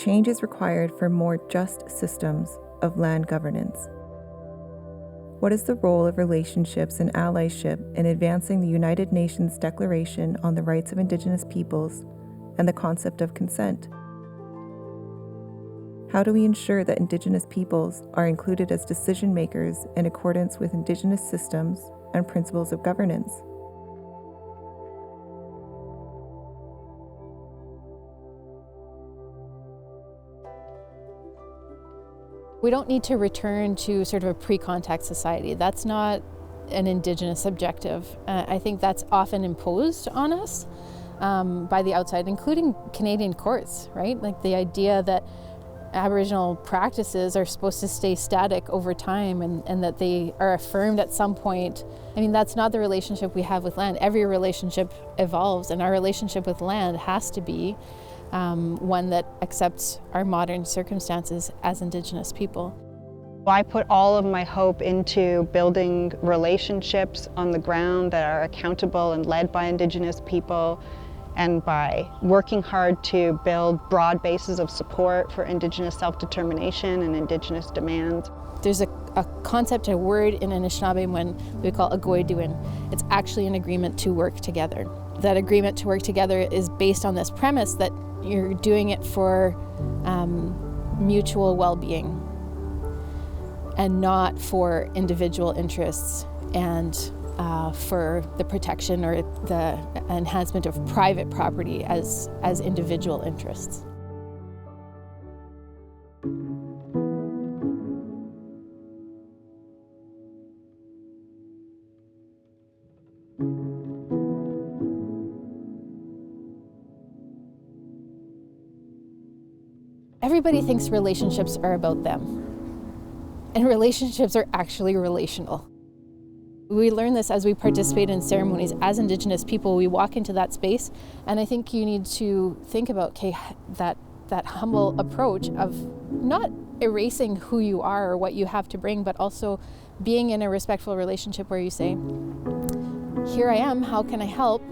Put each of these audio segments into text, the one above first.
change is required for more just systems of land governance. What is the role of relationships and allyship in advancing the United Nations Declaration on the Rights of Indigenous Peoples and the concept of consent? How do we ensure that Indigenous peoples are included as decision makers in accordance with Indigenous systems and principles of governance? We don't need to return to sort of a pre-contact society. That's not an Indigenous objective. I think that's often imposed on us by the outside, including Canadian courts, right? Like the idea that Aboriginal practices are supposed to stay static over time and that they are affirmed at some point. I mean, that's not the relationship we have with land. Every relationship evolves, and our relationship with land has to be one that accepts our modern circumstances as Indigenous people. I put all of my hope into building relationships on the ground that are accountable and led by Indigenous people, and by working hard to build broad bases of support for Indigenous self-determination and Indigenous demands. There's a concept, a word in Anishinaabe when we call agoiduin. It's actually an agreement to work together. That agreement to work together is based on this premise that you're doing it for mutual well-being and not for individual interests and for the protection or the enhancement of private property as individual interests. Everybody thinks relationships are about them, and relationships are actually relational. We learn this as we participate in ceremonies. As Indigenous people, we walk into that space, and I think you need to think about that humble approach of not erasing who you are or what you have to bring, but also being in a respectful relationship where you say, here I am, how can I help,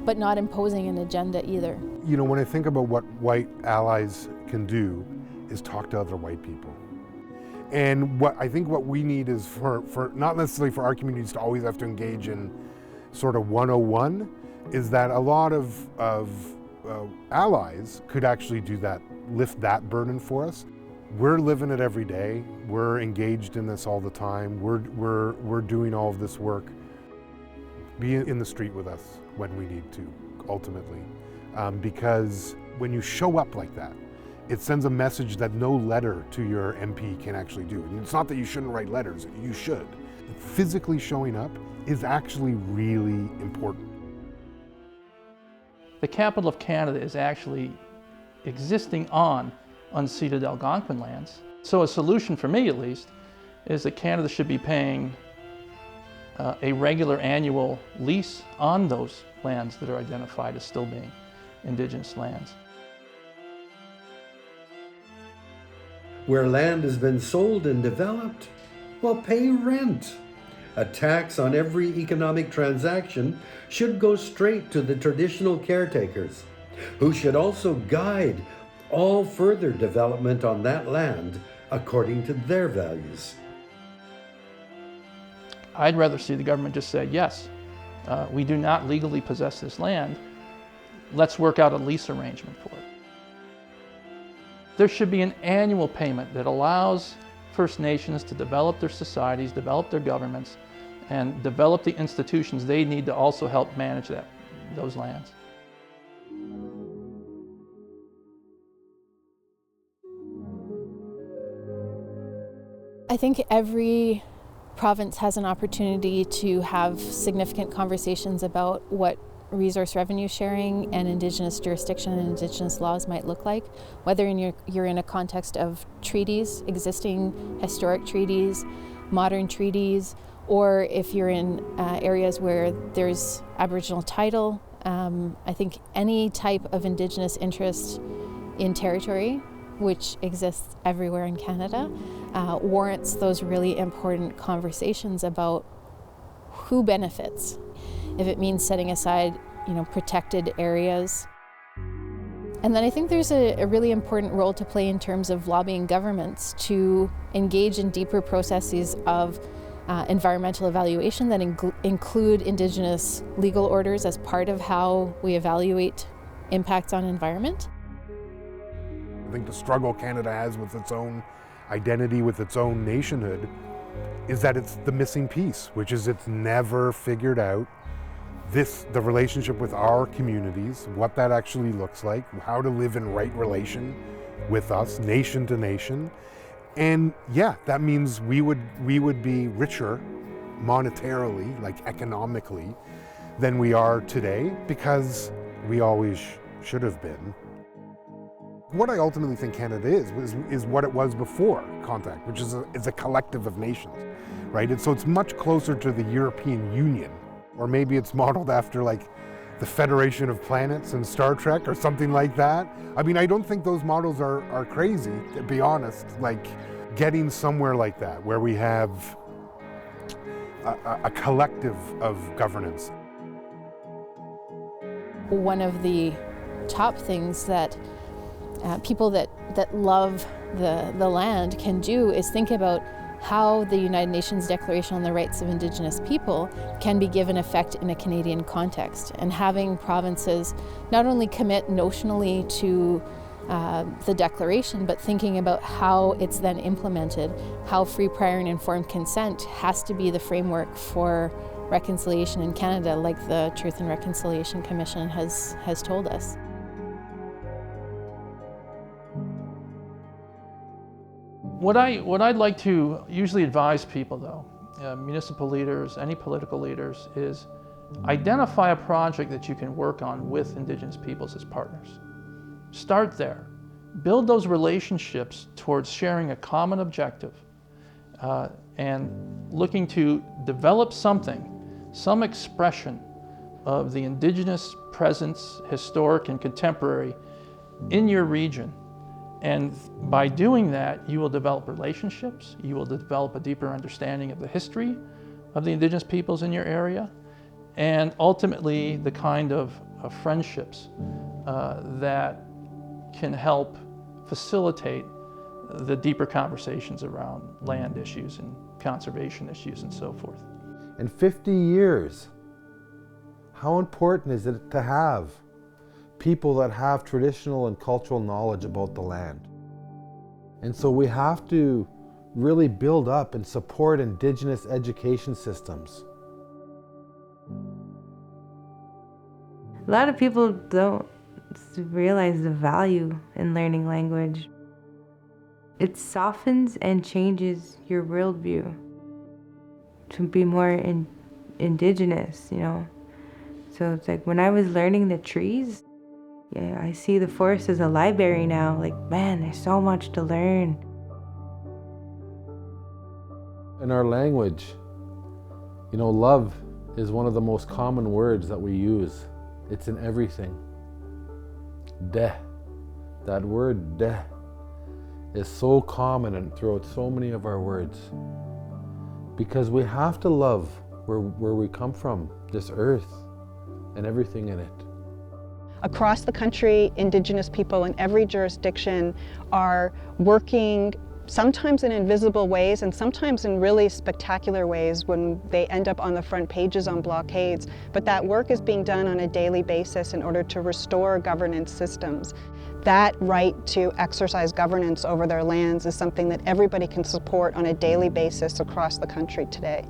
but not imposing an agenda either. You know, when I think about what white allies can do is talk to other white people. And what I think what we need is for not necessarily for our communities to always have to engage in sort of 101, is that a lot of allies could actually do that, lift that burden for us. We're living it every day. We're engaged in this all the time. We're doing all of this work. Be in the street with us when we need to, ultimately. Because when you show up like that, it sends a message that no letter to your MP can actually do. And it's not that you shouldn't write letters, you should. Physically showing up is actually really important. The capital of Canada is actually existing on unceded Algonquin lands. So a solution for me, at least, is that Canada should be paying a regular annual lease on those lands that are identified as still being Indigenous lands. Where land has been sold and developed, well, pay rent. A tax on every economic transaction should go straight to the traditional caretakers, who should also guide all further development on that land according to their values. I'd rather see the government just say, yes, we do not legally possess this land. Let's work out a lease arrangement for it. There should be an annual payment that allows First Nations to develop their societies, develop their governments, and develop the institutions they need to also help manage those lands. I think every province has an opportunity to have significant conversations about what resource revenue sharing and Indigenous jurisdiction and Indigenous laws might look like, whether you're in a context of treaties, existing historic treaties, modern treaties, or if you're in areas where there's Aboriginal title. I think any type of Indigenous interest in territory, which exists everywhere in Canada, warrants those really important conversations about who benefits. If it means setting aside, protected areas, And then I think there's a really important role to play in terms of lobbying governments to engage in deeper processes of environmental evaluation that include Indigenous legal orders as part of how we evaluate impacts on environment. I think the struggle Canada has with its own identity, with its own nationhood, is that it's the missing piece, which is it's never figured out the relationship with our communities, what that actually looks like, how to live in right relation with us, nation to nation. And yeah, that means we would be richer monetarily, like economically, than we are today, because we always should have been. What I ultimately think Canada is what it was before contact, which is a collective of nations, right? And so it's much closer to the European Union, or maybe it's modeled after like the Federation of Planets in Star Trek or something like that. I mean, I don't think those models are crazy, to be honest. Like getting somewhere like that, where we have a collective of governance. One of the top things that people that love the land can do is think about how the United Nations Declaration on the Rights of Indigenous People can be given effect in a Canadian context, and having provinces not only commit notionally to the declaration, but thinking about how it's then implemented, how free, prior, and informed consent has to be the framework for reconciliation in Canada, like the Truth and Reconciliation Commission has told us. What I'd like to usually advise people, though, municipal leaders, any political leaders, is identify a project that you can work on with Indigenous peoples as partners. Start there. Build those relationships towards sharing a common objective and looking to develop some expression of the Indigenous presence, historic and contemporary, in your region. And by doing that, you will develop relationships, you will develop a deeper understanding of the history of the Indigenous peoples in your area, and ultimately the kind of friendships that can help facilitate the deeper conversations around land issues and conservation issues and so forth. In 50 years, how important is it to have people that have traditional and cultural knowledge about the land? And so we have to really build up and support Indigenous education systems. A lot of people don't realize the value in learning language. It softens and changes your worldview to be more indigenous, you know. So it's like when I was learning the trees, yeah, I see the forest as a library now. Like, man, there's so much to learn. In our language, you know, love is one of the most common words that we use. It's in everything. Deh. That word deh is so common and throughout so many of our words. Because we have to love where we come from, this earth and everything in it. Across the country, Indigenous people in every jurisdiction are working sometimes in invisible ways and sometimes in really spectacular ways when they end up on the front pages on blockades. But that work is being done on a daily basis in order to restore governance systems. That right to exercise governance over their lands is something that everybody can support on a daily basis across the country today.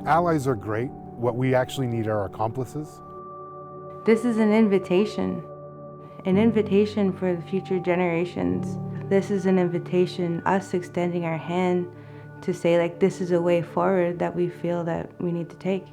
Allies are great. What we actually need are accomplices. This is an invitation for the future generations. This is an invitation, us extending our hand to say, like, this is a way forward that we feel that we need to take.